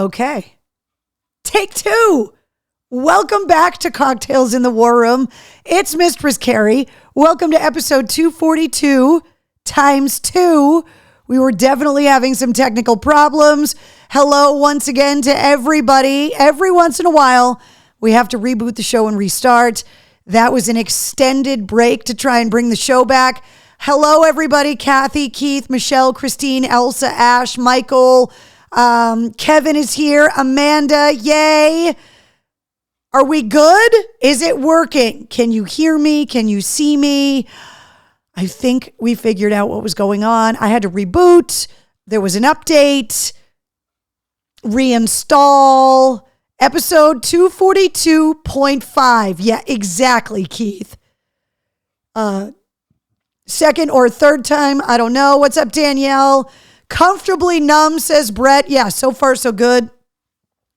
Okay. Take two. Welcome back to Cocktails in the War Room. It's Mistress Carrie. Welcome to episode 242 times 2. We were definitely having some technical problems. Hello once again to everybody. Every once in a while, we have to reboot the show and restart. That was an extended break to try and bring the show back. Hello, everybody. Kathy, Keith, Michelle, Christine, Elsa, Ash, Michael, Kevin is here. Amanda, yay. Are we good? Is it working? Can you hear me? Can you see me? I think we figured out what was going on. I had to reboot. There was an update. Reinstall. Episode 242.5. Yeah, exactly, Keith. Second or third time, I don't know. What's up, Danielle? Comfortably numb, says Brett. Yeah, so far so good.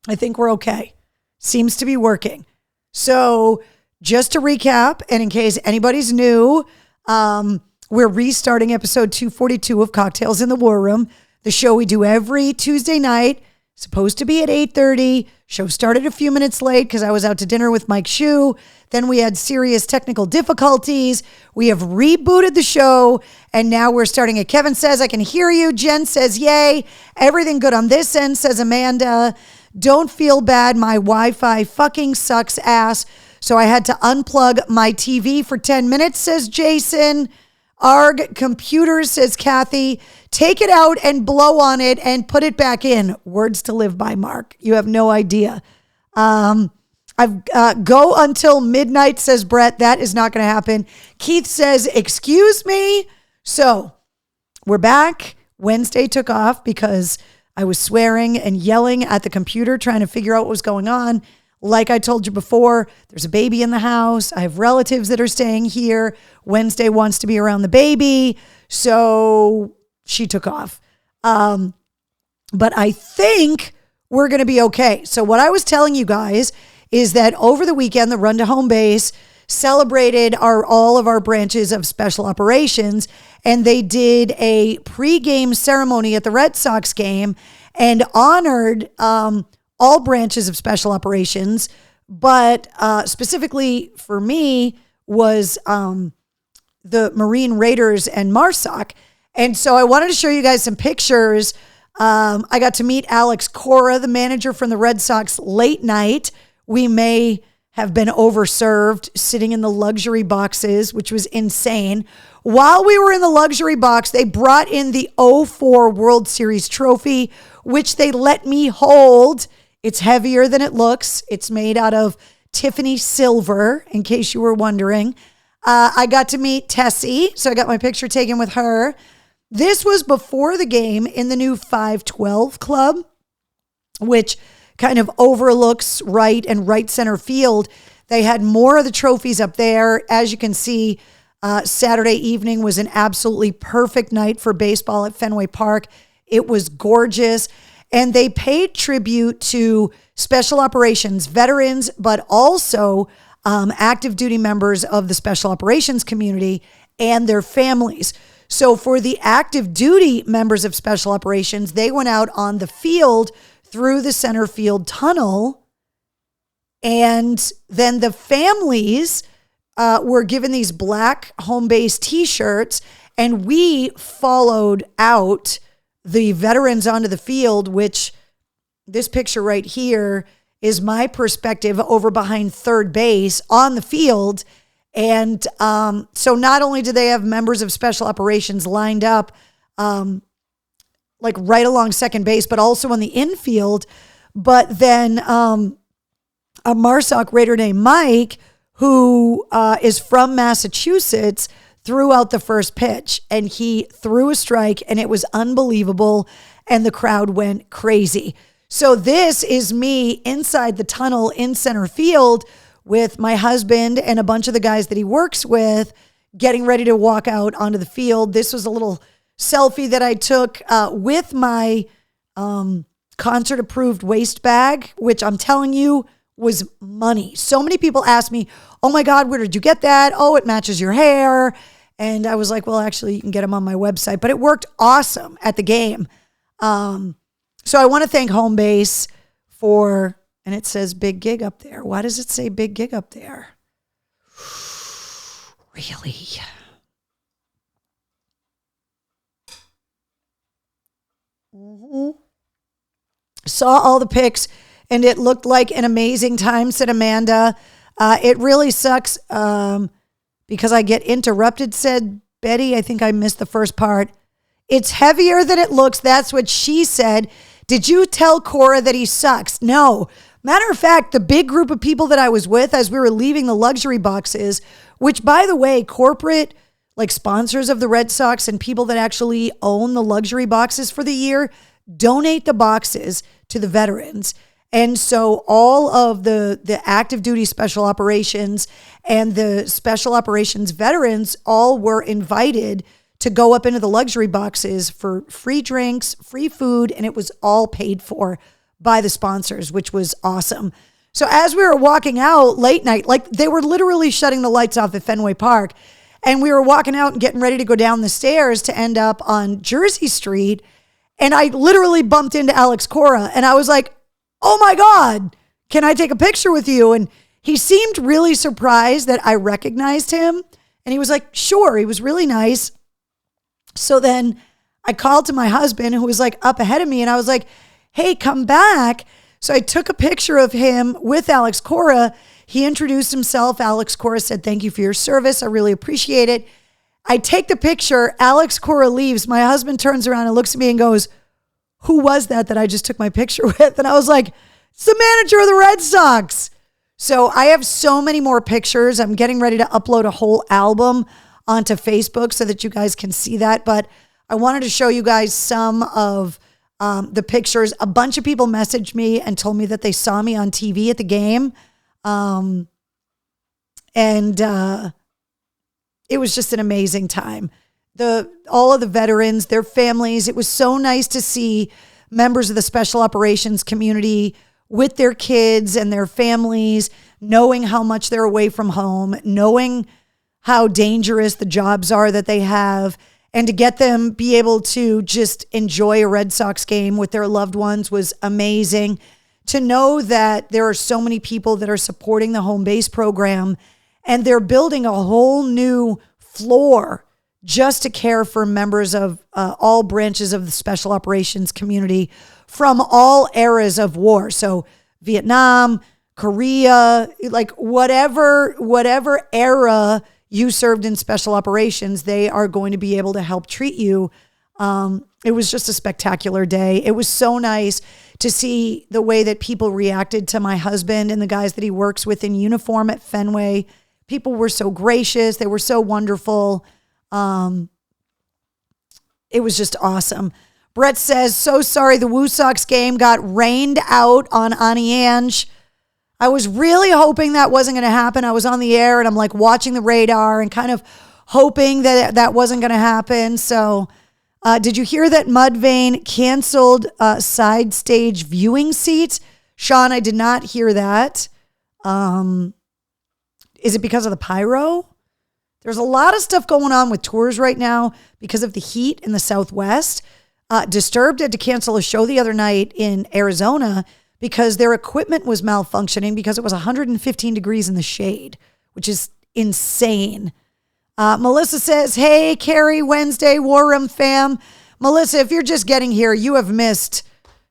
I think we're okay. Seems to be working. So just to recap, and in case anybody's new, we're restarting episode 242 of Cocktails in the War Room, the show we do every Tuesday night. Supposed to be at 8:30. Show started a few minutes late because I was out to dinner with Mike Shue. Then we had serious technical difficulties. We have rebooted the show, and now we're starting it. Kevin says, I can hear you. Jen says, yay. Everything good on this end, says Amanda. Don't feel bad. My Wi-Fi fucking sucks ass. So I had to unplug my TV for 10 minutes, says Jason. ARG computers, says Kathy. Take it out and blow on it and put it back in. Words to live by, Mark. You have no idea. Go until midnight, says Brett. That is not going to happen. Keith says, excuse me. So we're back. Wednesday took off because I was swearing and yelling at the computer trying to figure out what was going on. Like I told you before, there's a baby in the house. I have relatives that are staying here. Wednesday wants to be around the baby. So she took off. But I think we're going to be okay. So what I was telling you guys is that over the weekend, the Run to Home Base celebrated all of our branches of special operations. And they did a pregame ceremony at the Red Sox game and honored all branches of special operations, but specifically for me was the Marine Raiders and MARSOC. And so I wanted to show you guys some pictures. I got to meet Alex Cora, the manager from the Red Sox, late night. We may have been overserved sitting in the luxury boxes, which was insane. While we were in the luxury box, they brought in the '04 World Series trophy, which they let me hold. It's heavier than it looks. It's made out of Tiffany silver, in case you were wondering. I got to meet Tessie, so I got my picture taken with her. This was before the game in the new 512 Club, which kind of overlooks right and right center field. They had more of the trophies up there. As you can see, Saturday evening was an absolutely perfect night for baseball at Fenway Park. It was gorgeous. And they paid tribute to special operations veterans, but also active duty members of the special operations community and their families. So for the active duty members of special operations, they went out on the field through the center field tunnel. And then the families were given these black home base t-shirts, and we followed out the veterans onto the field, which this picture right here is my perspective over behind third base on the field. And so not only do they have members of special operations lined up like right along second base, but also on the infield. But then a MARSOC Raider named Mike, who is from Massachusetts, threw out the first pitch, and he threw a strike, and it was unbelievable, and the crowd went crazy. So this is me inside the tunnel in center field with my husband and a bunch of the guys that he works with, getting ready to walk out onto the field. This was a little selfie that I took with my concert-approved waist bag, which I'm telling you was money. So many people ask me, oh my God, where did you get that? Oh, it matches your hair. And I was like, well, actually, you can get them on my website. But it worked awesome at the game. So I want to thank Home Base for, and it says big gig up there. Why does it say big gig up there? Really? Saw all the pics and it looked like an amazing time, said Amanda. It really sucks because I get interrupted, said Betty. I think I missed the first part. It's heavier than it looks. That's what she said. Did you tell Cora that he sucks? No. Matter of fact, the big group of people that I was with as we were leaving the luxury boxes, which, by the way, corporate like sponsors of the Red Sox and people that actually own the luxury boxes for the year donate the boxes to the veterans. And so all of the active duty special operations and the special operations veterans all were invited to go up into the luxury boxes for free drinks, free food, and it was all paid for by the sponsors, which was awesome. So as we were walking out late night, like they were literally shutting the lights off at Fenway Park, and we were walking out and getting ready to go down the stairs to end up on Jersey Street, and I literally bumped into Alex Cora, and I was like, oh my God, can I take a picture with you? And he seemed really surprised that I recognized him, and he was like, sure. He was really nice. So then I called to my husband, who was like up ahead of me, and I was like, hey, come back. So I took a picture of him with Alex Cora. He introduced himself. Alex Cora said, thank you for your service. I really appreciate it. I take the picture. Alex Cora leaves. My husband turns around and looks at me and goes, who was that I just took my picture with? And I was like, it's the manager of the Red Sox. So I have so many more pictures. I'm getting ready to upload a whole album onto Facebook so that you guys can see that. But I wanted to show you guys some of the pictures. A bunch of people messaged me and told me that they saw me on TV at the game. It was just an amazing time. All of the veterans, their families, it was so nice to see members of the special operations community with their kids and their families, knowing how much they're away from home, knowing how dangerous the jobs are that they have, and to get them be able to just enjoy a Red Sox game with their loved ones was amazing. To know that there are so many people that are supporting the home base program, and they're building a whole new floor just to care for members of all branches of the special operations community from all eras of war. So Vietnam, Korea, like whatever era you served in special operations, they are going to be able to help treat you. It was just a spectacular day. It was so nice to see the way that people reacted to my husband and the guys that he works with in uniform at Fenway. People were so gracious. They were so wonderful. It was just awesome. Brett says, so sorry the Woo Sox game got rained out on Annie Ange. I was really hoping that wasn't going to happen. I was on the air and I'm like watching the radar and kind of hoping that that wasn't going to happen. So did you hear that Mudvayne canceled side stage viewing seats? Sean, I did not hear that. Is it because of the pyro? There's a lot of stuff going on with tours right now because of the heat in the Southwest. Disturbed had to cancel a show the other night in Arizona because their equipment was malfunctioning because it was 115 degrees in the shade, which is insane. Melissa says, hey, Carrie, Wednesday, War Room fam. Melissa, if you're just getting here, you have missed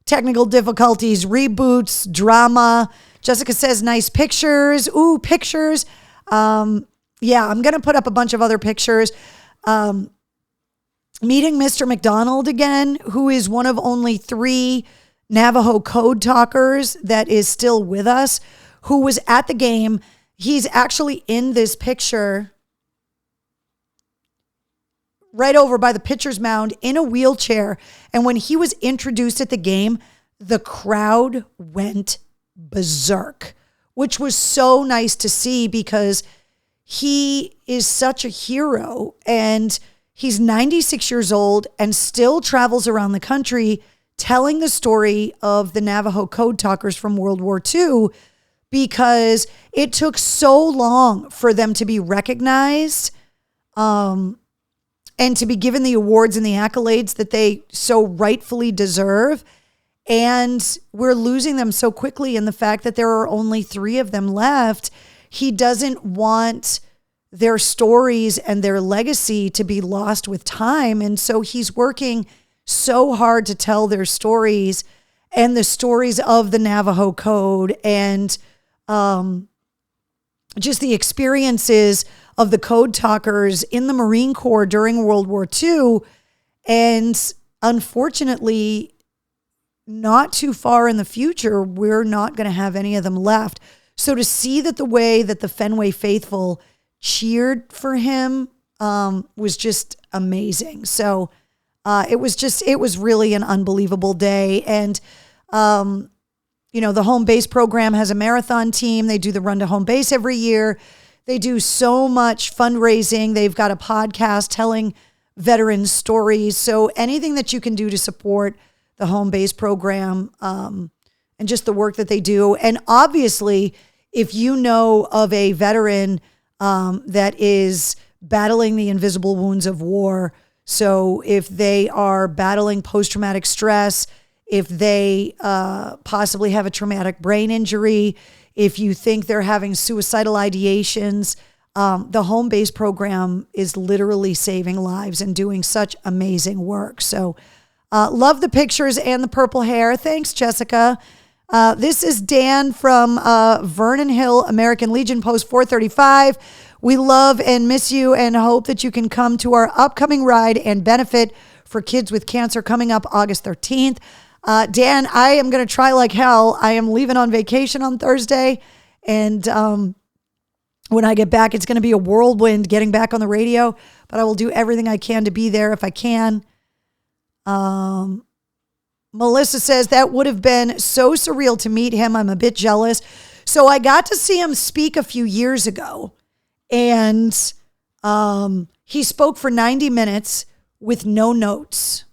technical difficulties, reboots, drama. Jessica says, nice pictures. Ooh, pictures. Yeah, I'm going to put up a bunch of other pictures. Meeting Mr. McDonald again, who is one of only 3 Navajo code talkers that is still with us, who was at the game. He's actually in this picture right over by the pitcher's mound in a wheelchair. And when he was introduced at the game, the crowd went berserk, which was so nice to see because he is such a hero, and he's 96 years old and still travels around the country telling the story of the Navajo code talkers from World War II, because it took so long for them to be recognized and to be given the awards and the accolades that they so rightfully deserve. And we're losing them so quickly. And the fact that there are only 3 of them left, he doesn't want their stories and their legacy to be lost with time. And so he's working so hard to tell their stories and the stories of the Navajo Code and just the experiences of the code talkers in the Marine Corps during World War II. And unfortunately, not too far in the future, we're not going to have any of them left. So to see that the way that the Fenway faithful cheered for him was just amazing. So it was really an unbelievable day. And, the home base program has a marathon team. They do the Run to Home Base every year. They do so much fundraising. They've got a podcast telling veterans stories. So anything that you can do to support the home base program and just the work that they do. And obviously, if you know of a veteran that is battling the invisible wounds of war, so if they are battling post-traumatic stress, if they possibly have a traumatic brain injury, if you think they're having suicidal ideations, the home base program is literally saving lives and doing such amazing work. So love the pictures and the purple hair. Thanks, Jessica. This is Dan from Vernon Hill, American Legion, Post 435. We love and miss you and hope that you can come to our upcoming ride and benefit for kids with cancer coming up August 13th. Dan, I am going to try like hell. I am leaving on vacation on Thursday. And when I get back, it's going to be a whirlwind getting back on the radio. But I will do everything I can to be there if I can. Melissa says, that would have been so surreal to meet him. I'm a bit jealous. So I got to see him speak a few years ago. And he spoke for 90 minutes with no notes,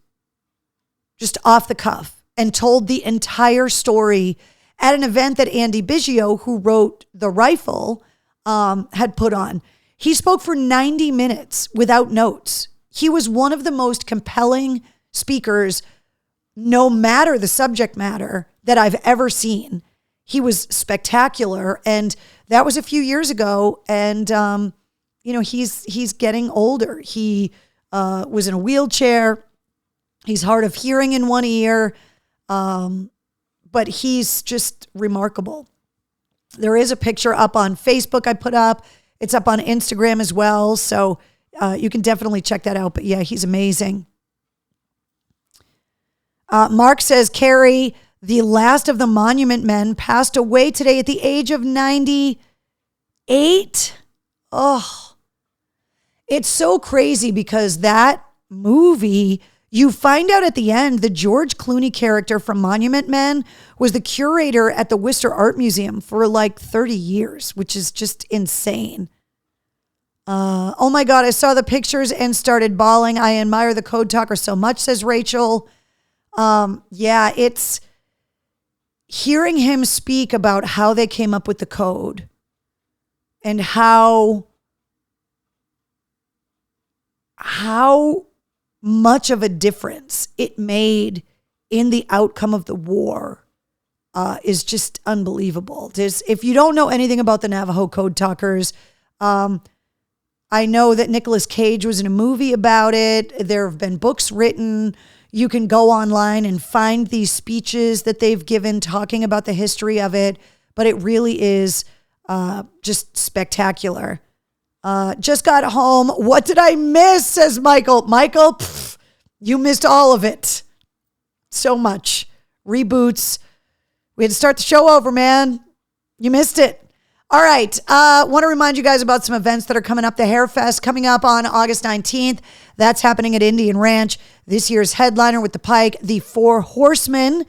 just off the cuff, and told the entire story at an event that Andy Biggio, who wrote The Rifle, had put on. He spoke for 90 minutes without notes. He was one of the most compelling speakers, no matter the subject matter, that I've ever seen. He was spectacular. And that was a few years ago. And, he's getting older. He was in a wheelchair. He's hard of hearing in one ear. But he's just remarkable. There is a picture up on Facebook I put up. It's up on Instagram as well. So you can definitely check that out. But yeah, he's amazing. Mark says, Carrie, the last of the Monument Men, passed away today at the age of 98. Oh, it's so crazy because that movie, you find out at the end, the George Clooney character from Monument Men was the curator at the Worcester Art Museum for like 30 years, which is just insane. Oh my God, I saw the pictures and started bawling. I admire the code talker so much, says Rachel. Yeah, it's hearing him speak about how they came up with the code and how much of a difference it made in the outcome of the war is just unbelievable. If you don't know anything about the Navajo Code Talkers, I know that Nicolas Cage was in a movie about it. There have been books written. You can go online and find these speeches that they've given talking about the history of it. But it really is just spectacular. Just got home. What did I miss, says Michael. Michael, you missed all of it. So much. Reboots. We had to start the show over, man. You missed it. All right. Want to remind you guys about some events that are coming up. The Hair Fest coming up on August 19th. That's happening at Indian Ranch. This year's headliner with the Pike, the Four Horsemen.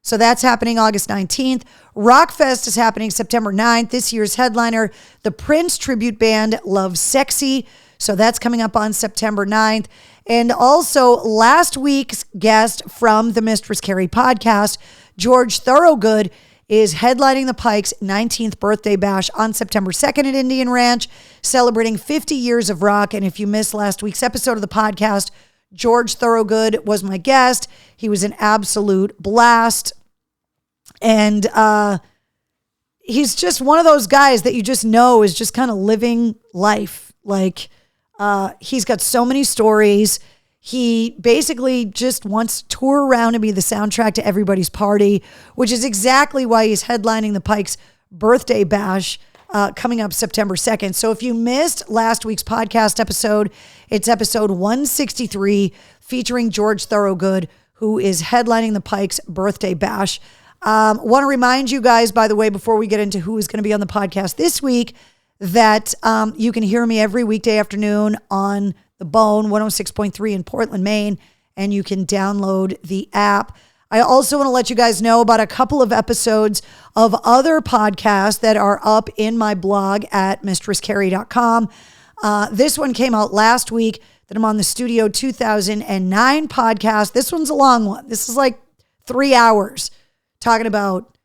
So that's happening August 19th. Rockfest is happening September 9th. This year's headliner, the Prince Tribute Band, Love Sexy. So that's coming up on September 9th. And also last week's guest from the Mistress Carrie podcast, George Thorogood, is headlining the Pike's 19th birthday bash on September 2nd at Indian Ranch, celebrating 50 years of rock. And if you missed last week's episode of the podcast, George Thorogood was my guest. He was an absolute blast. And he's just one of those guys that you just know is just kind of living life. Like, he's got so many stories. He basically just wants to tour around and be the soundtrack to everybody's party, which is exactly why he's headlining the Pikes birthday bash coming up September 2nd. So if you missed last week's podcast episode, it's episode 163 featuring George Thorogood, who is headlining the Pikes birthday bash. Want to remind you guys, by the way, before we get into who is going to be on the podcast this week, that you can hear me every weekday afternoon on The Bone, 106.3 in Portland, Maine, and you can download the app. I also want to let you guys know about a couple of episodes of other podcasts that are up in my blog at mistresscarrie.com. This one came out last week that I'm on the Studio 2009 podcast. This one's a long one. This is like 3 hours talking about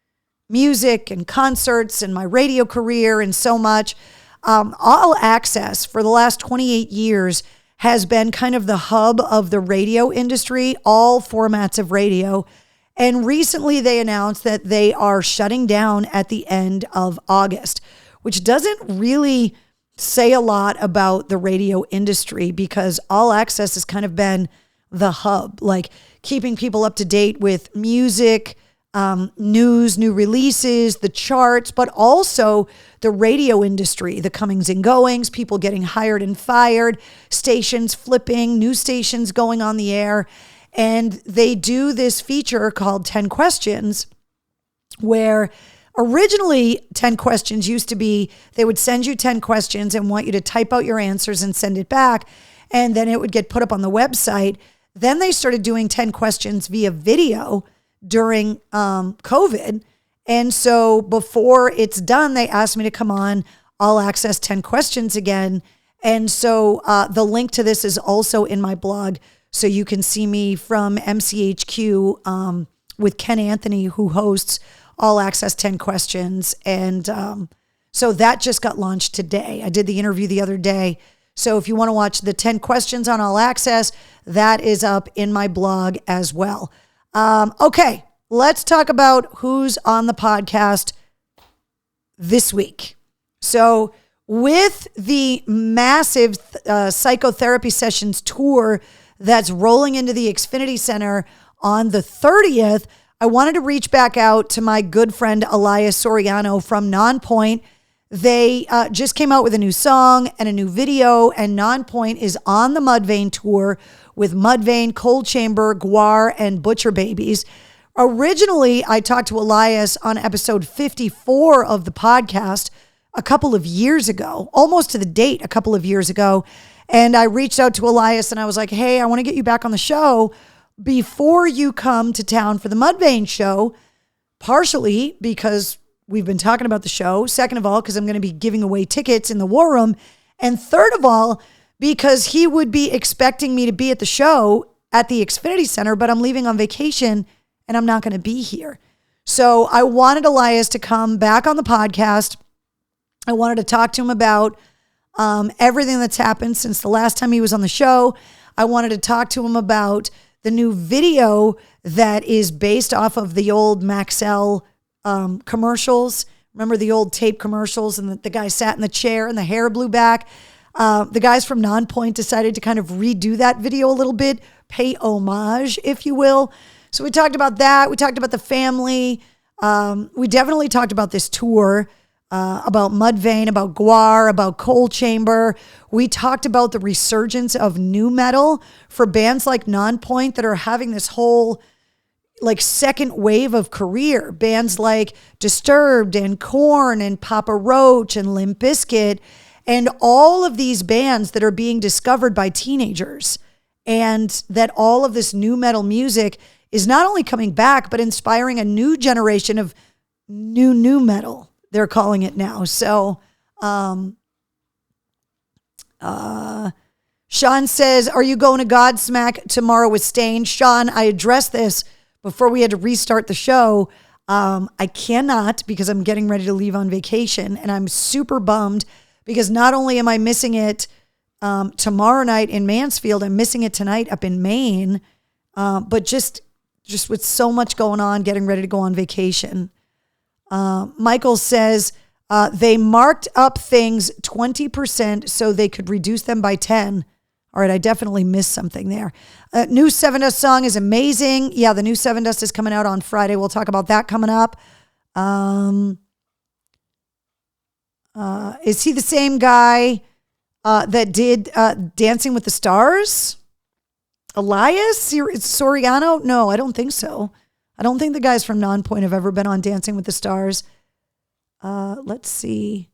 music and concerts and my radio career and so much. All Access for the last 28 years has been kind of the hub of the radio industry, all formats of radio. And recently they announced that they are shutting down at the end of August, which doesn't really say a lot about the radio industry because All Access has kind of been the hub, like keeping people up to date with music, news, new releases, the charts, but also the radio industry, the comings and goings, people getting hired and fired, stations flipping, new stations going on the air. And they do this feature called 10 Questions, where originally 10 Questions used to be, they would send you 10 questions and want you to type out your answers and send it back. And then it would get put up on the website. Then they started doing 10 questions via video during COVID. And so before it's done, they asked me to come on All Access 10 Questions again. And so the link to this is also in my blog. So you can see me from MCHQ with Ken Anthony, who hosts All Access 10 Questions. And so that just got launched today. I did the interview the other day. So if you want to watch the 10 Questions on All Access, that is up in my blog as well. Okay, let's talk about who's on the podcast this week. So with the massive psychotherapy sessions tour that's rolling into the Xfinity Center on the 30th, I wanted to reach back out to my good friend Elias Soriano from Nonpoint. They just came out with a new song and a new video, and Nonpoint is on the Mudvayne tour with Mudvayne, Cold Chamber, GWAR, and Butcher Babies. Originally, I talked to Elias on episode 54 of the podcast a couple of years ago, almost to the date a couple of years ago. And I reached out to Elias and I was like, hey, I want to get you back on the show before you come to town for the Mudvayne show, partially because we've been talking about the show. Second of all, because I'm going to be giving away tickets in the War Room. And third of all, because he would be expecting me to be at the show at the Xfinity Center, but I'm leaving on vacation and I'm not going to be here. So I wanted Elias to come back on the podcast. I wanted to talk to him about everything that's happened since the last time he was on the show. I wanted to talk to him about the new video that is based off of the old Maxell commercials. Remember the old tape commercials and the guy sat in the chair and the hair blew back? The guys from Nonpoint decided to kind of redo that video a little bit, pay homage, if you will. So we talked about that. We talked about the family. We definitely talked about this tour, about Mudvayne, about GWAR, about Cold Chamber. We talked about the resurgence of nu metal for bands like Nonpoint that are having this whole like second wave of career. Bands like Disturbed and Korn and Papa Roach and Limp Bizkit. And all of these bands that are being discovered by teenagers, and that all of this nu metal music is not only coming back, but inspiring a new generation of new metal, they're calling it now. So Sean says, are you going to Godsmack tomorrow with Stain? Sean, I addressed this before we had to restart the show. I cannot because I'm getting ready to leave on vacation, and I'm super bummed because not only am I missing it tomorrow night in Mansfield. I'm missing it tonight up in Maine. But just with so much going on, getting ready to go on vacation. Michael says they marked up things 20% so they could reduce them by 10. All right, I definitely missed something there. New Seven Dust song is amazing. Yeah, the new Seven Dust is coming out on Friday. We'll talk about that coming up. Is he the same guy that did Dancing with the Stars? Elias Soriano? No, I don't think so. I don't think the guys from Nonpoint have ever been on Dancing with the Stars. Let's see.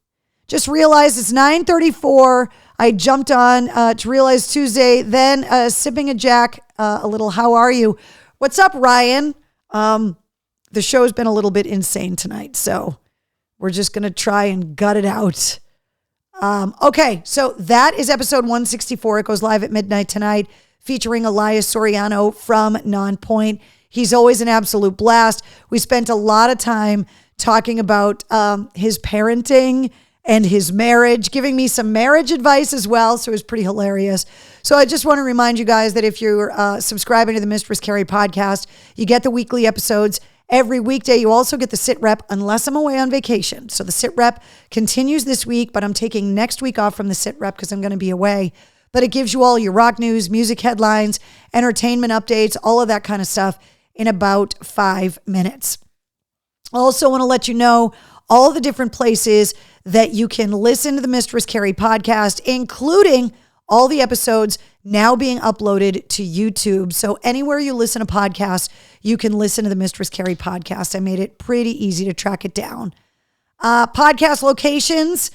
Just realized it's 9:34. I jumped on to realize Tuesday. Then sipping a Jack a little. How are you? What's up, Ryan? The show's been a little bit insane tonight, so we're just going to try and gut it out. Okay, so that is episode 164. It goes live at midnight tonight, featuring Elias Soriano from Nonpoint. He's always an absolute blast. We spent a lot of time talking about his parenting and his marriage, giving me some marriage advice as well. So it was pretty hilarious. So I just want to remind you guys that if you're subscribing to the Mistress Carrie podcast, you get the weekly episodes every weekday. You also get the sit rep unless I'm away on vacation. So the sit rep continues this week, but I'm taking next week off from the sit rep because I'm going to be away. But it gives you all your rock news, music headlines, entertainment updates, all of that kind of stuff in about 5 minutes. I also want to let you know all the different places that you can listen to the Mistress Carrie podcast, including all the episodes now being uploaded to YouTube. So anywhere you listen to podcasts, you can listen to the Mistress Carrie podcast. I made it pretty easy to track it down. Podcast locations,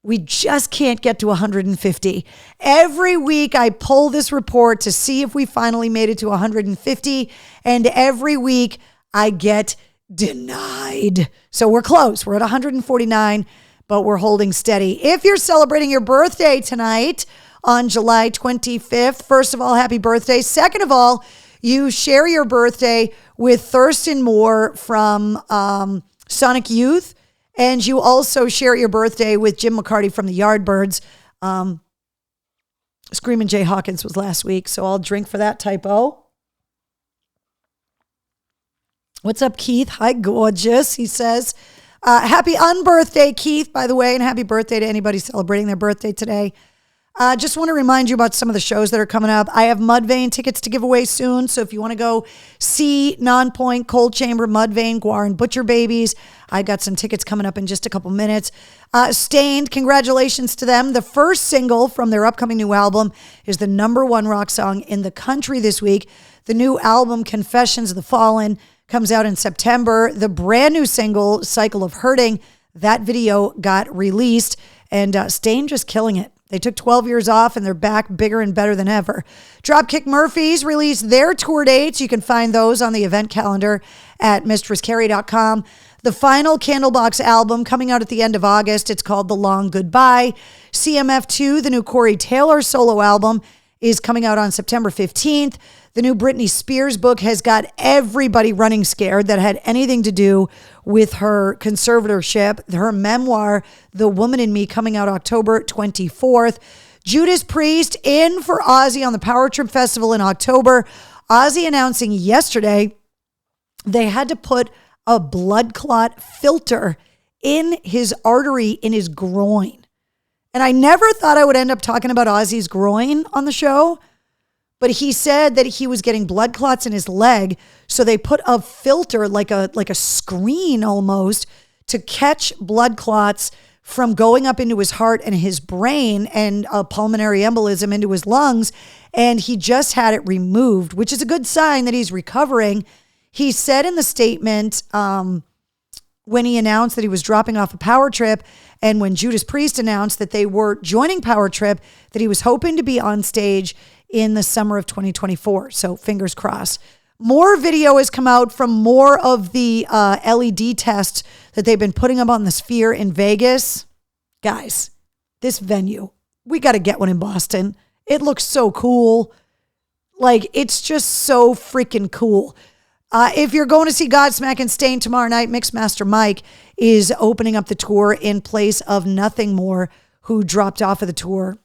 we just can't get to 150. Every week I pull this report to see if we finally made it to 150. And every week I get denied. So we're close. We're at 149, but we're holding steady. If you're celebrating your birthday tonight on July 25th, first of all, happy birthday. Second of all, you share your birthday with Thurston Moore from Sonic Youth. And you also share your birthday with Jim McCarty from the Yardbirds. Screamin' Jay Hawkins was last week, so I'll drink for that typo. What's up, Keith? Hi, gorgeous, he says. Happy unbirthday, Keith, by the way, and happy birthday to anybody celebrating their birthday today. Just want to remind you about some of the shows that are coming up. I have Mudvayne tickets to give away soon. So if you want to go see Nonpoint, Cold Chamber, Mudvayne, GWAR, and Butcher Babies, I got some tickets coming up in just a couple minutes. Stained, congratulations to them. The first single from their upcoming new album is the #1 rock song in the country this week. The new album, Confessions of the Fallen, comes out in September. The brand new single, Cycle of Hurting, that video got released, and Stained just killing it. They took 12 years off and they're back bigger and better than ever. Dropkick Murphys released their tour dates. You can find those on the event calendar at mistresscarrie.com. The final Candlebox album coming out at the end of August. It's called The Long Goodbye. CMF2, the new Corey Taylor solo album, is coming out on September 15th. The new Britney Spears book has got everybody running scared that had anything to do with her conservatorship. Her memoir, The Woman in Me, coming out October 24th. Judas Priest in for Ozzy on the Power Trip Festival in October. Ozzy announcing yesterday they had to put a blood clot filter in his artery in his groin. And I never thought I would end up talking about Ozzy's groin on the show. But he said that he was getting blood clots in his leg, so they put a filter, like a screen almost, to catch blood clots from going up into his heart and his brain and a pulmonary embolism into his lungs. And he just had it removed, which is a good sign that he's recovering. He said in the statement when he announced that he was dropping off a Power Trip, and when Judas Priest announced that they were joining Power Trip, that he was hoping to be on stage in the summer of 2024. So fingers crossed. More video has come out from more of the LED tests that they've been putting up on the Sphere in Vegas. Guys, this venue, we got to get one in Boston. It looks so cool. Like, it's just so freaking cool. If you're going to see Godsmack and Stained tomorrow night, Mixmaster Mike is opening up the tour in place of Nothing More, who dropped off of the tour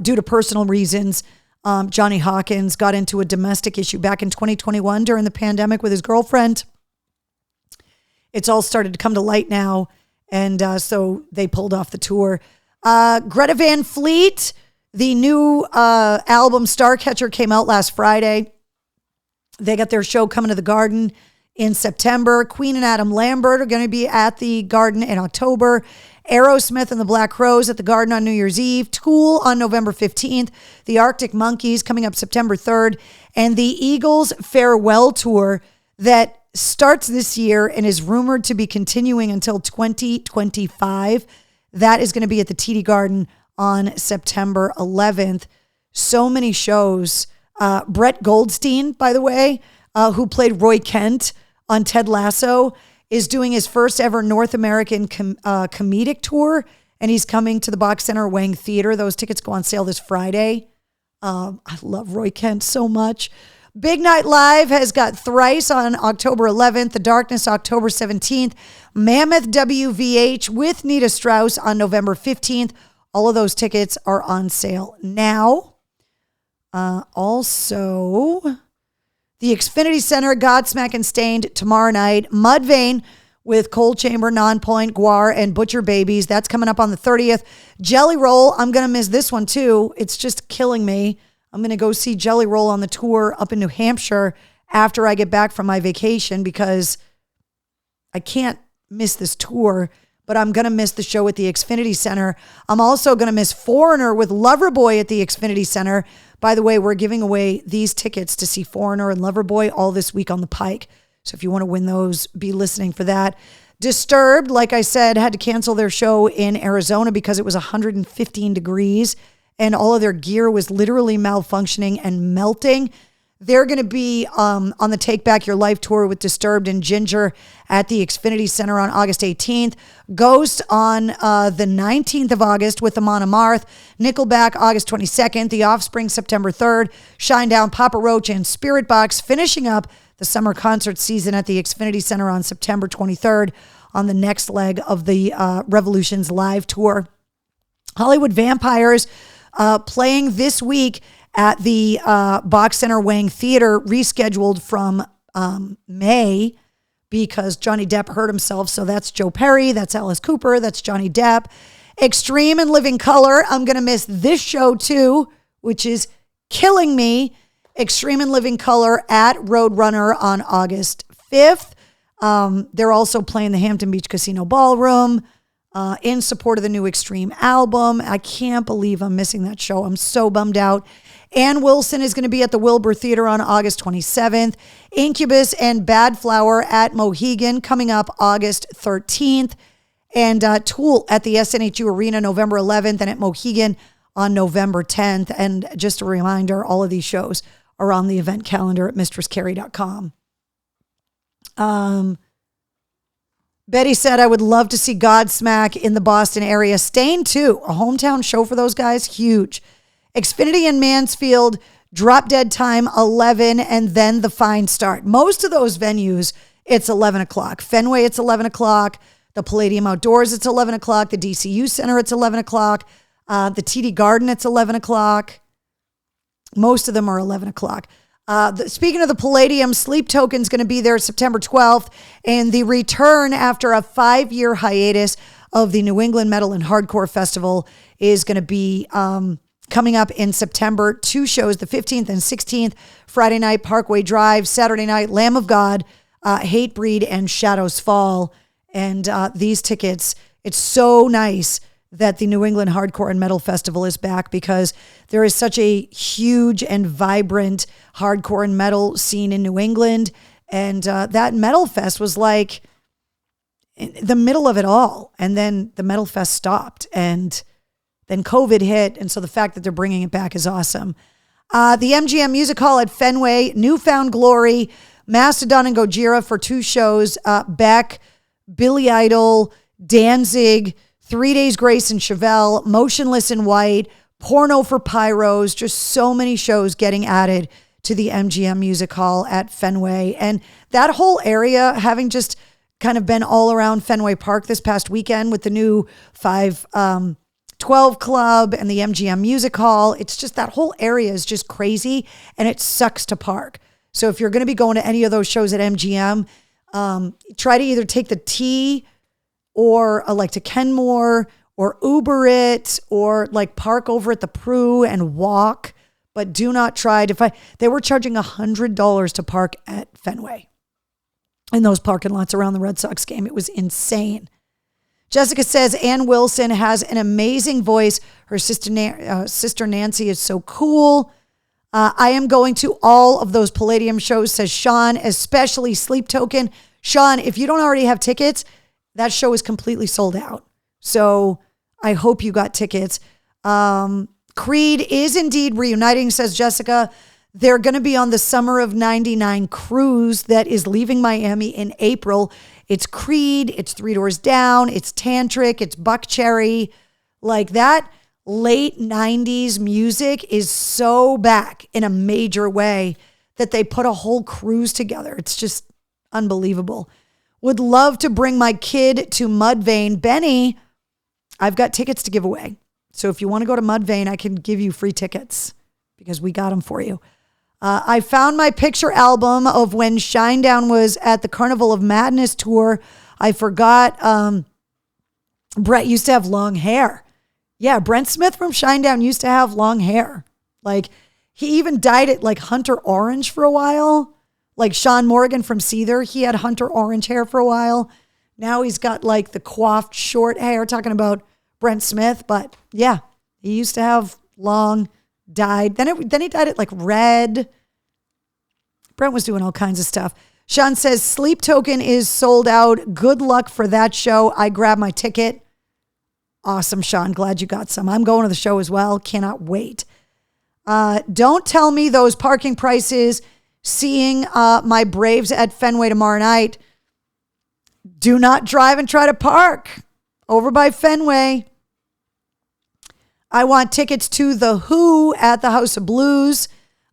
due to personal reasons. Johnny Hawkins got into a domestic issue back in 2021 during the pandemic with his girlfriend. It's all started to come to light now, and so they pulled off the tour. Greta Van Fleet, the new album Starcatcher came out last Friday. They got their show Coming to the Garden in September. Queen and Adam Lambert are going to be at the Garden in October. Aerosmith and the Black Crowes at the Garden on New Year's Eve. Tool on November 15th. The Arctic Monkeys coming up September 3rd. And the Eagles Farewell Tour that starts this year and is rumored to be continuing until 2025. That is going to be at the TD Garden on September 11th. So many shows. Brett Goldstein, by the way, who played Roy Kent on Ted Lasso, is doing his first ever North American comedic tour, and he's coming to the Box Center Wang Theater. Those tickets go on sale this Friday. I love Roy Kent so much. Big Night Live has got Thrice on October 11th, The Darkness October 17th, Mammoth WVH with Nita Strauss on November 15th. All of those tickets are on sale now. Also, the Xfinity Center, Godsmack and Stained tomorrow night. Mudvayne with Cold Chamber, Nonpoint, GWAR, and Butcher Babies. That's coming up on the 30th. Jelly Roll, I'm going to miss this one too. It's just killing me. I'm going to go see Jelly Roll on the tour up in New Hampshire after I get back from my vacation because I can't miss this tour, but I'm going to miss the show at the Xfinity Center. I'm also going to miss Foreigner with Loverboy at the Xfinity Center. By the way, we're giving away these tickets to see Foreigner and Loverboy all this week on the Pike. So if you want to win those, be listening for that. Disturbed, like I said, had to cancel their show in Arizona because it was 115 degrees and all of their gear was literally malfunctioning and melting. They're going to be on the Take Back Your Life tour with Disturbed and Ginger at the Xfinity Center on August 18th. Ghost on the 19th of August with Amon Amarth. Nickelback August 22nd. The Offspring September 3rd. Shinedown, Papa Roach, and Spirit Box finishing up the summer concert season at the Xfinity Center on September 23rd on the next leg of the Revolutions live tour. Hollywood Vampires playing this week at the Box Center Wang Theater, rescheduled from May because Johnny Depp hurt himself. So that's Joe Perry, that's Alice Cooper, that's Johnny Depp. Extreme and Living Color, I'm going to miss this show too, which is killing me. Extreme and Living Color at Roadrunner on August 5th. They're also playing the Hampton Beach Casino Ballroom in support of the new Extreme album. I can't believe I'm missing that show. I'm so bummed out. Ann Wilson is going to be at the Wilbur Theater on August 27th. Incubus and Bad Flower at Mohegan coming up August 13th. And Tool at the SNHU Arena November 11th and at Mohegan on November 10th. And just a reminder, all of these shows are on the event calendar at mistresscarrie.com. Betty said, I would love to see Godsmack in the Boston area. Stain too, a hometown show for those guys, huge. Xfinity in Mansfield, Drop Dead Time 11, and then the Fine Start. Most of those venues, it's 11 o'clock. Fenway, it's 11 o'clock. The Palladium Outdoors, it's 11 o'clock. The DCU Center, it's 11 o'clock. The TD Garden, it's 11 o'clock. Most of them are 11 o'clock. Speaking of the Palladium, Sleep Token's going to be there September 12th, and the return after a 5-year hiatus of the New England Metal and Hardcore Festival is going to be coming up in September. 2 shows, the 15th and 16th, Friday night, Parkway Drive, Saturday night, Lamb of God, Hatebreed, and Shadows Fall. And these tickets, it's so nice that the New England Hardcore and Metal Festival is back because there is such a huge and vibrant hardcore and metal scene in New England. And that Metal Fest was like in the middle of it all. And then the Metal Fest stopped and then COVID hit. And so the fact that they're bringing it back is awesome. The MGM Music Hall at Fenway, Newfound Glory, Mastodon and Gojira for 2 shows, Beck, Billy Idol, Danzig, 3 Days Grace and Chevelle, Motionless in White, Porno for Pyros, just so many shows getting added to the MGM Music Hall at Fenway. And that whole area, having just kind of been all around Fenway Park this past weekend with the new 5 12 Club and the MGM Music Hall. It's just that whole area is just crazy and it sucks to park. So if you're going to be going to any of those shows at MGM, try to either take the T or like to Kenmore or Uber it or like park over at the Prue and walk. But do not try to they were charging $100 to park at Fenway in those parking lots around the Red Sox game. It was insane. Jessica says Ann Wilson has an amazing voice. Her sister Nancy is so cool. I am going to all of those Palladium shows, says Sean, especially Sleep Token. Sean, if you don't already have tickets, that show is completely sold out. So I hope you got tickets. Creed is indeed reuniting, says Jessica. They're going to be on the Summer of 99 cruise that is leaving Miami in April. It's Creed, it's Three Doors Down, it's Tantric, it's Buckcherry. Like that late 90s music is so back in a major way that they put a whole cruise together. It's just unbelievable. Would love to bring my kid to Mudvayne. Benny, I've got tickets to give away. So if you want to go to Mudvayne, I can give you free tickets because we got them for you. I found my picture album of when Shinedown was at the Carnival of Madness tour. I forgot Brett used to have long hair. Yeah, Brent Smith from Shinedown used to have long hair. Like he even dyed it like hunter orange for a while. Like Sean Morgan from Seether, he had hunter orange hair for a while. Now he's got like the coiffed short hair, talking about Brent Smith. But yeah, he used to have long dyed. Then he dyed it like red. Brent was doing all kinds of stuff. Sean says Sleep Token is sold out. Good luck for that show. I grabbed my ticket. Awesome, Sean. Glad you got some. I'm going to the show as well. Cannot wait. Don't tell me those parking prices. Seeing my Braves at Fenway tomorrow night. Do not drive and try to park over by Fenway. I want tickets to The Who at the House of Blues.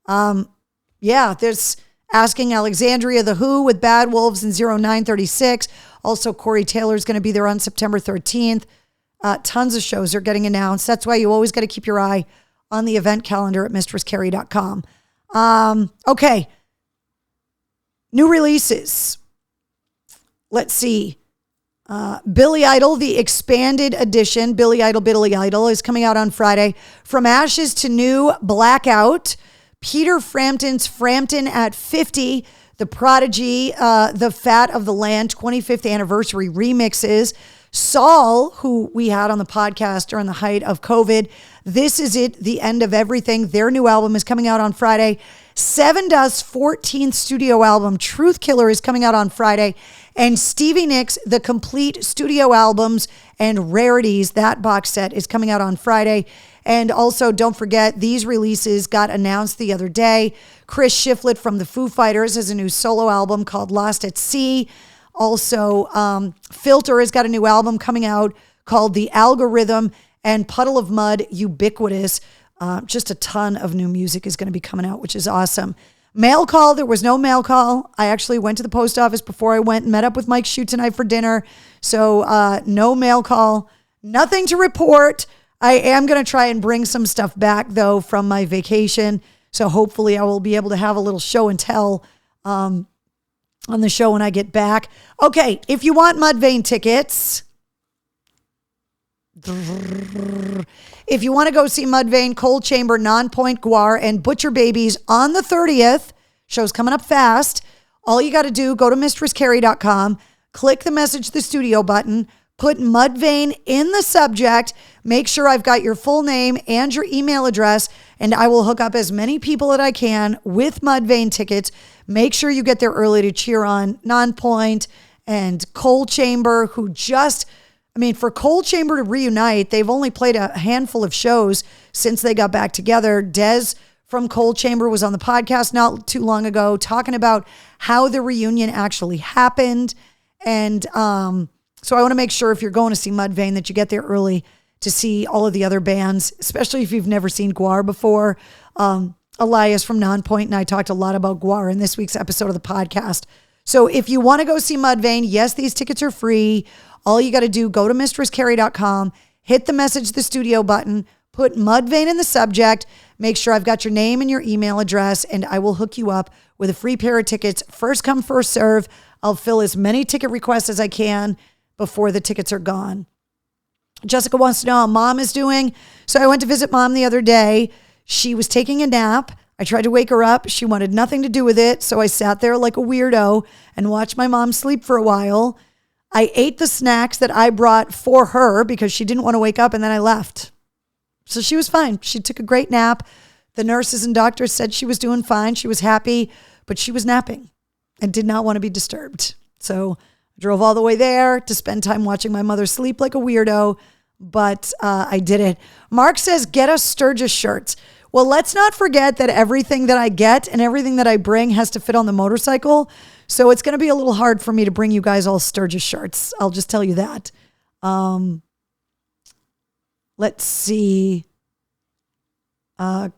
There's Asking Alexandria, The Who with Bad Wolves in 0936. Also, Corey Taylor's going to be there on September 13th. Tons of shows are getting announced. That's why you always got to keep your eye on the event calendar at mistresscarrie.com. Okay. New releases. Let's see. Billy Idol, the expanded edition, Billy Idol is coming out on Friday. From Ashes to New, Blackout. Peter Frampton's Frampton at 50. The Prodigy, The Fat of the Land, 25th anniversary remixes. Saul, who we had on the podcast during the height of COVID. This Is It, The End of Everything. Their new album is coming out on Friday. Seven Dust's 14th studio album, Truth Killer, is coming out on Friday. And Stevie Nicks, the complete studio albums and rarities, that box set is coming out on Friday. And also, don't forget, these releases got announced the other day. Chris Shiflett from the Foo Fighters has a new solo album called Lost at Sea. Also, Filter has got a new album coming out called The Algorithm, and Puddle of Mud, Ubiquitous. Just a ton of new music is going to be coming out, which is awesome. Mail call, there was no mail call. I actually went to the post office before I went and met up with Mike Shute tonight for dinner. So no mail call, nothing to report. I am going to try and bring some stuff back, though, from my vacation. So hopefully I will be able to have a little show and tell on the show when I get back. Okay, if you want Mudvayne tickets, if you want to go see Mudvayne, Cold Chamber, Nonpoint, GWAR, and Butcher Babies on the 30th, show's coming up fast. All you got to do, go to mistresscarrie.com, click the message the studio button, put Mudvayne in the subject, make sure I've got your full name and your email address, and I will hook up as many people that I can with Mudvayne tickets. Make sure you get there early to cheer on Nonpoint and Cold Chamber, who for Cold Chamber to reunite, they've only played a handful of shows since they got back together. Des from Cold Chamber was on the podcast not too long ago talking about how the reunion actually happened. And so I want to make sure if you're going to see Mudvayne that you get there early to see all of the other bands, especially if you've never seen GWAR before. Elias from Nonpoint and I talked a lot about GWAR in this week's episode of the podcast. So if you want to go see Mudvayne, yes, these tickets are free. All you got to do, go to mistresscarrie.com, hit the message the studio button, put Mudvayne in the subject, make sure I've got your name and your email address, and I will hook you up with a free pair of tickets. First come, first serve. I'll fill as many ticket requests as I can before the tickets are gone. Jessica wants to know how mom is doing. So I went to visit mom the other day. She was taking a nap. I tried to wake her up. She wanted nothing to do with it. So I sat there like a weirdo and watched my mom sleep for a while. I ate the snacks that I brought for her because she didn't want to wake up, and then I left. So she was fine. She took a great nap. The nurses and doctors said she was doing fine. She was happy, but she was napping and did not want to be disturbed. So I drove all the way there to spend time watching my mother sleep like a weirdo, but I did it. Mark says, get us Sturgis shirts. Well, let's not forget that everything that I get and everything that I bring has to fit on the motorcycle. So it's going to be a little hard for me to bring you guys all Sturgis shirts. I'll just tell you that. Let's see.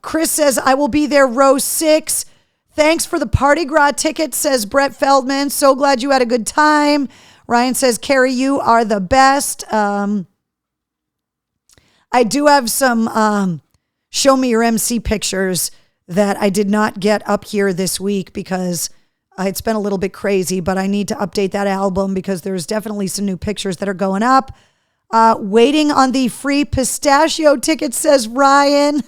Chris says, I will be there row 6. Thanks for the Party Gras tickets, says Brett Feldman. So glad you had a good time. Ryan says, Carrie, you are the best. I do have some show me your MC pictures that I did not get up here this week because it's been a little bit crazy, but I need to update that album because there's definitely some new pictures that are going up. Waiting on the free pistachio ticket, says Ryan.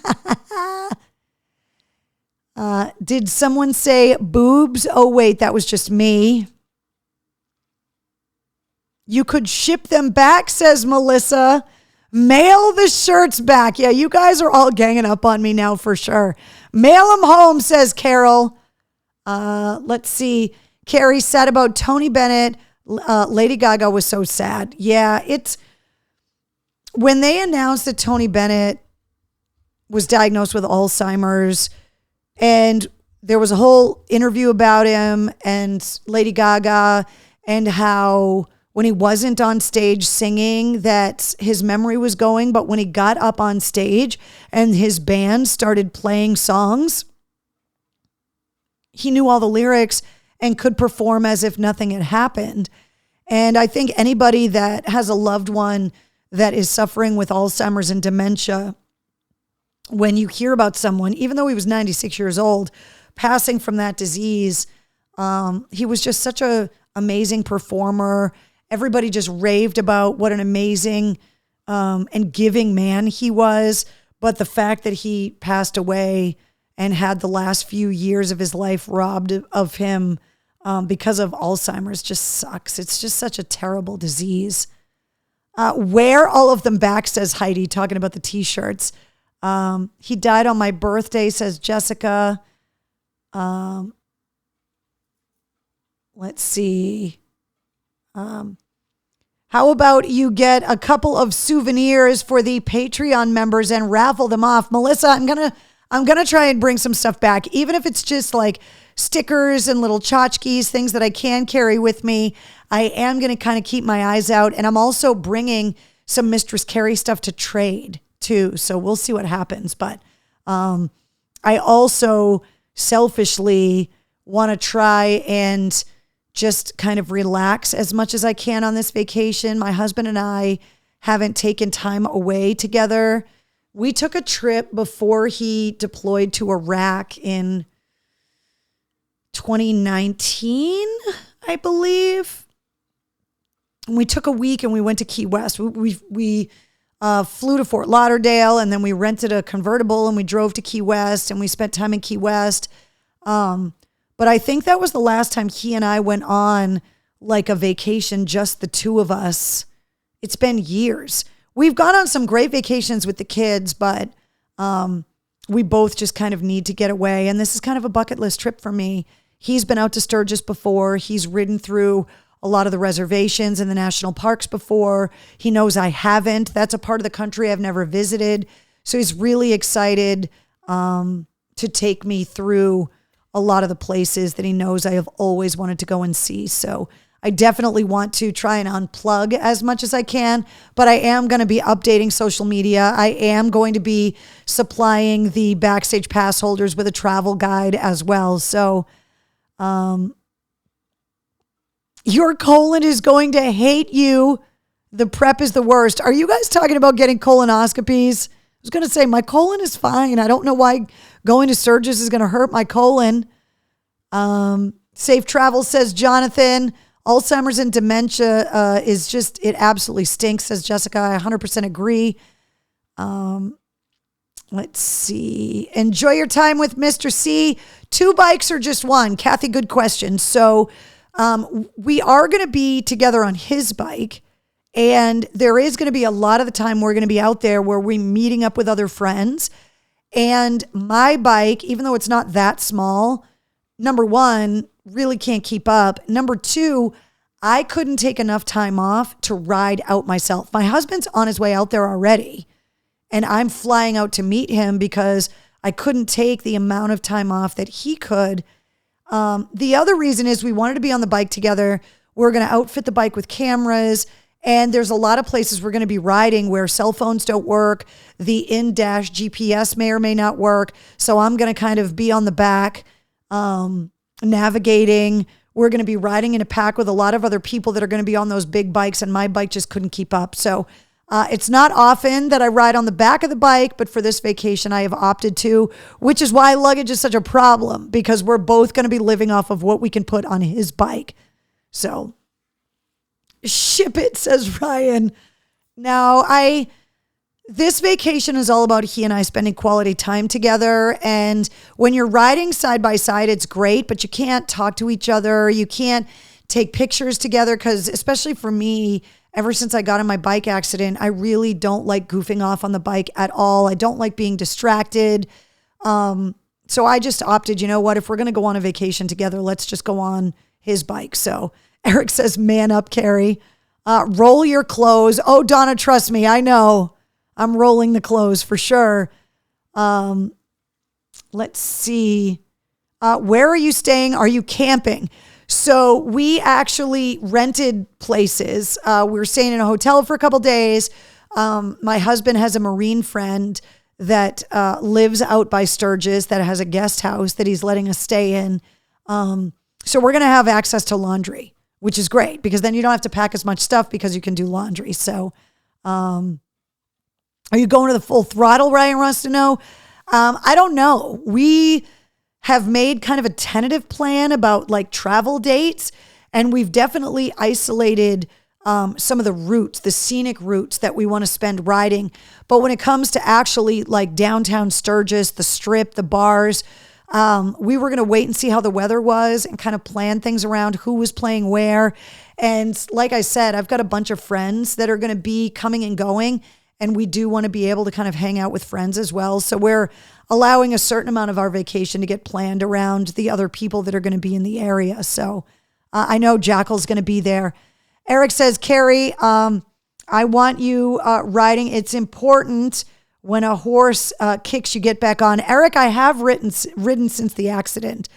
Did someone say boobs? Oh, wait, that was just me. You could ship them back, says Melissa. Mail the shirts back. Yeah, you guys are all ganging up on me now for sure. Mail them home, says Carol. Let's see. Carrie said about Tony Bennett. Lady Gaga was so sad. Yeah, it's when they announced that Tony Bennett was diagnosed with Alzheimer's, and there was a whole interview about him and Lady Gaga and how when he wasn't on stage singing that his memory was going, but when he got up on stage and his band started playing songs, he knew all the lyrics and could perform as if nothing had happened. And I think anybody that has a loved one that is suffering with Alzheimer's and dementia, when you hear about someone, even though he was 96 years old, passing from that disease, he was just such an amazing performer. Everybody just raved about what an amazing and giving man he was. But the fact that he passed away and had the last few years of his life robbed of him because of Alzheimer's just sucks. It's just such a terrible disease. Wear all of them back, says Heidi, talking about the T-shirts. He died on my birthday, says Jessica. Let's see. How about you get a couple of souvenirs for the Patreon members and raffle them off? Melissa, I'm gonna try and bring some stuff back, even if it's just like stickers and little tchotchkes, things that I can carry with me. I am gonna kind of keep my eyes out, and I'm also bringing some Mistress Carrie stuff to trade too. So we'll see what happens. But I also selfishly want to try and just kind of relax as much as I can on this vacation. My husband and I haven't taken time away together. We took a trip before he deployed to Iraq in 2019, I believe. And we took a week and we went to Key West. We flew to Fort Lauderdale, and then we rented a convertible and we drove to Key West and we spent time in Key West. But I think that was the last time he and I went on like a vacation, just the two of us. It's been years. We've gone on some great vacations with the kids, but we both just kind of need to get away. And this is kind of a bucket list trip for me. He's been out to Sturgis before. He's ridden through a lot of the reservations in the national parks before. He knows I haven't. That's a part of the country I've never visited. So he's really excited to take me through a lot of the places that he knows I have always wanted to go and see. So I definitely want to try and unplug as much as I can, but I am going to be updating social media. I am going to be supplying the Backstage Pass holders with a travel guide as well. So your colon is going to hate you. The prep is the worst. Are you guys talking about getting colonoscopies? I was going to say my colon is fine. I don't know why going to Sturgis is going to hurt my colon. Safe travel, says Jonathan. Alzheimer's and dementia is just, it absolutely stinks, says Jessica. I 100% agree. Let's see. Enjoy your time with Mr. C. 2 bikes or just one? Kathy, good question. So we are going to be together on his bike. And there is going to be a lot of the time we're going to be out there where we're meeting up with other friends. And my bike, even though it's not that small, number one, really can't keep up. Number two, I couldn't take enough time off to ride out myself. My husband's on his way out there already, and I'm flying out to meet him because I couldn't take the amount of time off that he could. The other reason is we wanted to be on the bike together. We're going to outfit the bike with cameras. And there's a lot of places we're going to be riding where cell phones don't work. The in-dash GPS may or may not work. So I'm going to kind of be on the back, navigating. We're going to be riding in a pack with a lot of other people that are going to be on those big bikes, and my bike just couldn't keep up. So it's not often that I ride on the back of the bike, but for this vacation, I have opted to, which is why luggage is such a problem, because we're both going to be living off of what we can put on his bike. So ship it, says Ryan. Now, this vacation is all about he and I spending quality time together. And when you're riding side by side, it's great, but you can't talk to each other. You can't take pictures together because, especially for me, ever since I got in my bike accident, I really don't like goofing off on the bike at all. I don't like being distracted. So I just opted, you know what, if we're going to go on a vacation together, let's just go on his bike. So Eric says, man up, Carrie. Roll your clothes. Oh, Donna, trust me, I know. I'm rolling the clothes for sure. Let's see. Where are you staying? Are you camping? So we actually rented places. We were staying in a hotel for a couple days. My husband has a Marine friend that lives out by Sturgis that has a guest house that he's letting us stay in. So we're going to have access to laundry, which is great because then you don't have to pack as much stuff because you can do laundry. So are you going to the full throttle, Ryan wants to know? I don't know. We have made kind of a tentative plan about like travel dates, and we've definitely isolated some of the routes, the scenic routes that we want to spend riding. But when it comes to actually like downtown Sturgis, the strip, the bars, we were going to wait and see how the weather was and kind of plan things around who was playing where. And like I said, I've got a bunch of friends that are going to be coming and going, and we do want to be able to kind of hang out with friends as well. So we're allowing a certain amount of our vacation to get planned around the other people that are going to be in the area. So I know Jackal's going to be there. Eric says, Carrie, I want you riding. It's important when a horse kicks, you get back on. Eric, I have ridden since the accident,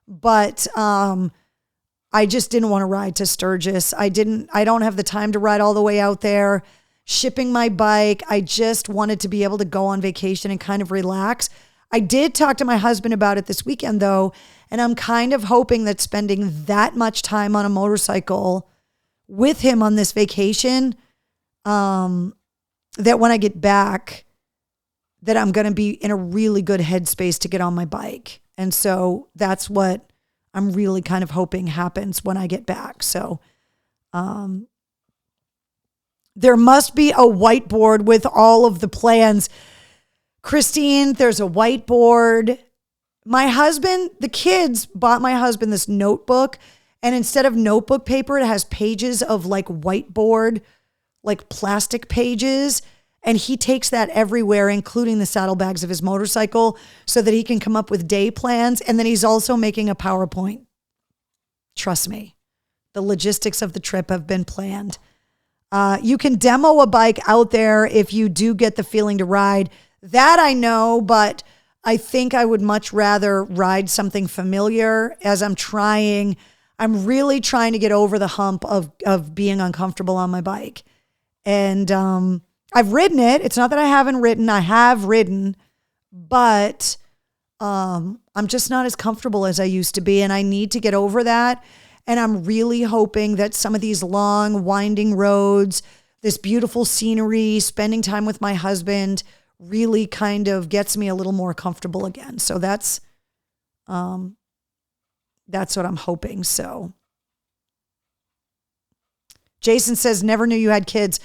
but I just didn't want to ride to Sturgis. I don't have the time to ride all the way out there. Shipping my bike. I just wanted to be able to go on vacation and kind of relax. I did talk to my husband about it this weekend though, and I'm kind of hoping that spending that much time on a motorcycle with him on this vacation, that when I get back, that I'm going to be in a really good headspace to get on my bike. And so that's what I'm really kind of hoping happens when I get back. So, there must be a whiteboard with all of the plans. Christine, there's a whiteboard. My husband, the kids bought my husband this notebook, and instead of notebook paper, it has pages of like whiteboard, like plastic pages. And he takes that everywhere, including the saddlebags of his motorcycle, so that he can come up with day plans. And then he's also making a PowerPoint. Trust me, the logistics of the trip have been planned. You can demo a bike out there if you do get the feeling to ride. That I know, but I think I would much rather ride something familiar as I'm really trying to get over the hump of being uncomfortable on my bike. And I've ridden it. It's not that I haven't ridden. I have ridden, but I'm just not as comfortable as I used to be, and I need to get over that. And I'm really hoping that some of these long, winding roads, this beautiful scenery, spending time with my husband really kind of gets me a little more comfortable again. So that's what I'm hoping. So Jason says, never knew you had kids.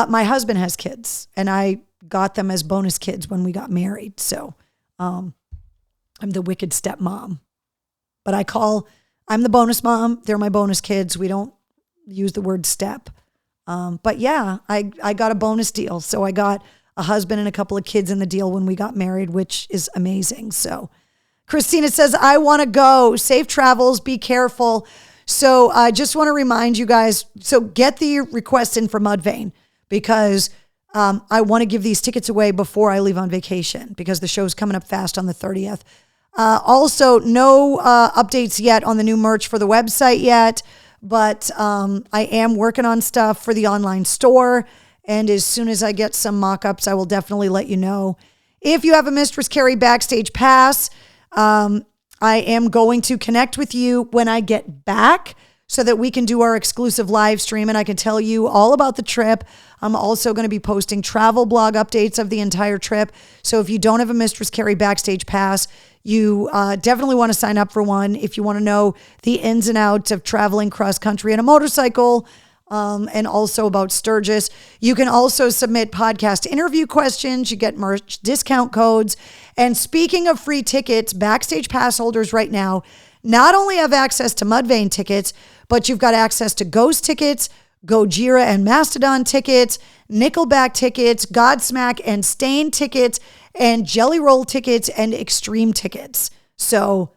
My husband has kids, and I got them as bonus kids when we got married. So I'm the wicked stepmom. But I'm the bonus mom. They're my bonus kids. We don't use the word step. But yeah, I got a bonus deal. So I got a husband and a couple of kids in the deal when we got married, which is amazing. So Christina says, I want to go. Safe travels. Be careful. So I just want to remind you guys, so get the request in for Mudvayne, because I want to give these tickets away before I leave on vacation, because the show's coming up fast on the 30th. Also, no updates yet on the new merch for the website yet, but I am working on stuff for the online store. And as soon as I get some mock-ups, I will definitely let you know. If you have a Mistress Carrie Backstage Pass, I am going to connect with you when I get back so that we can do our exclusive live stream and I can tell you all about the trip. I'm also going to be posting travel blog updates of the entire trip. So if you don't have a Mistress Carrie Backstage Pass, you definitely want to sign up for one if you want to know the ins and outs of traveling cross country on a motorcycle, and also about Sturgis. You can also submit podcast interview questions. You get merch discount codes. And speaking of free tickets, Backstage Pass holders right now not only have access to Mudvayne tickets, but you've got access to Ghost tickets, Gojira and Mastodon tickets, Nickelback tickets, Godsmack and Stain tickets, and Jelly Roll tickets and Extreme tickets. So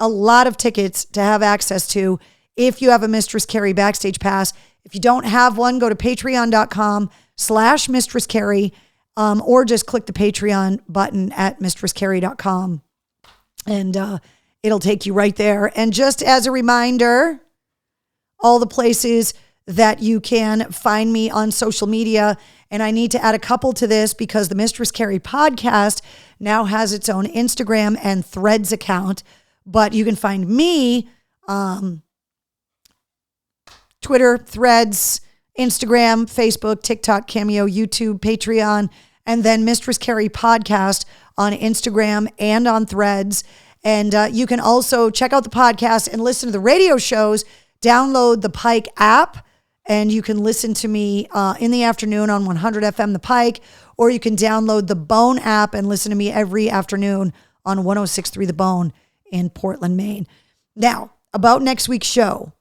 a lot of tickets to have access to if you have a Mistress Carrie Backstage Pass. If you don't have one, go to patreon.com/Mistress Carrie, or just click the Patreon button at mistresscarrie.com and it'll take you right there. And just as a reminder, all the places that you can find me on social media. And I need to add a couple to this because the Mistress Carrie podcast now has its own Instagram and Threads account. But you can find me Twitter, Threads, Instagram, Facebook, TikTok, Cameo, YouTube, Patreon, and then Mistress Carrie podcast on Instagram and on Threads. And you can also check out the podcast and listen to the radio shows. Download the Pike app, and you can listen to me in the afternoon on 100 FM The Pike, or you can download the Bone app and listen to me every afternoon on 106.3 The Bone in Portland, Maine. Now, about next week's show,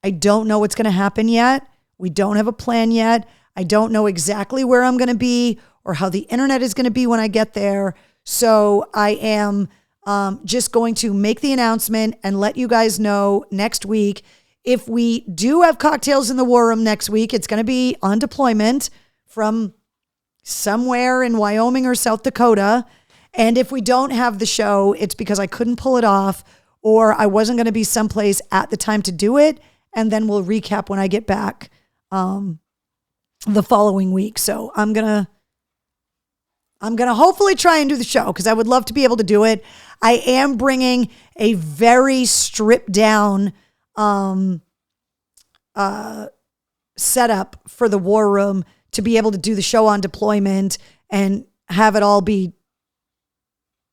I don't know what's going to happen yet. We don't have a plan yet. I don't know exactly where I'm going to be or how the internet is going to be when I get there. So I am just going to make the announcement and let you guys know next week. If we do have cocktails in the war room next week, it's going to be on deployment from somewhere in Wyoming or South Dakota. And if we don't have the show, it's because I couldn't pull it off or I wasn't going to be someplace at the time to do it. And then we'll recap when I get back the following week. So I'm going to hopefully try and do the show because I would love to be able to do it. I am bringing a very stripped down setup for the war room to be able to do the show on deployment and have it all be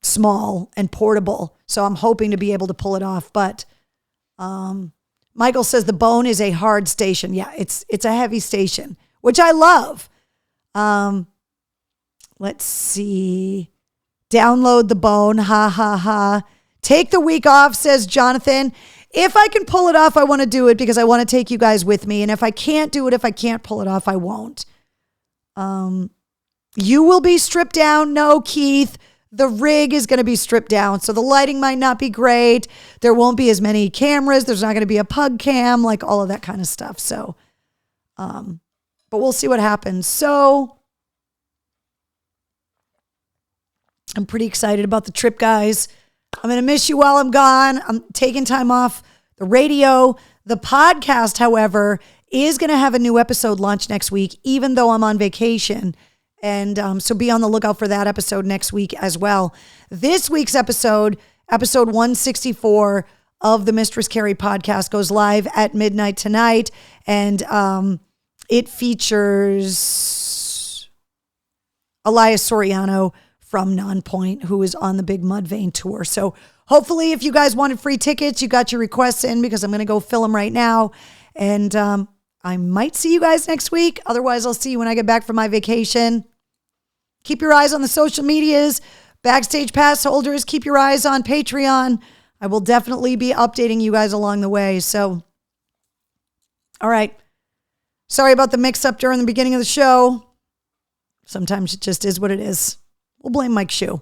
small and portable. So I'm hoping to be able to pull it off. But Michael says the Bone is a hard station. Yeah, it's a heavy station, which I love. Let's see. Download the Bone. Ha, ha, ha. Take the week off, says Jonathan. If I can pull it off, I want to do it because I want to take you guys with me. And if I can't do it, if I can't pull it off, I won't. You will be stripped down. No, Keith. The rig is going to be stripped down. So the lighting might not be great. There won't be as many cameras. There's not going to be a pug cam, like all of that kind of stuff. So, but we'll see what happens. So I'm pretty excited about the trip, guys. I'm going to miss you while I'm gone. I'm taking time off the radio. The podcast, however, is going to have a new episode launch next week, even though I'm on vacation. And so be on the lookout for that episode next week as well. This week's episode 164 of the Mistress Carrie podcast, goes live at midnight tonight. And it features Elias Soriano from Nonpoint, who is on the big Mudvayne tour. So hopefully if you guys wanted free tickets, you got your requests in, because I'm going to go fill them right now. And I might see you guys next week. Otherwise, I'll see you when I get back from my vacation. Keep your eyes on the social medias. Backstage pass holders, keep your eyes on Patreon. I will definitely be updating you guys along the way. So, all right. Sorry about the mix-up during the beginning of the show. Sometimes it just is what it is. We'll blame Mike Shue.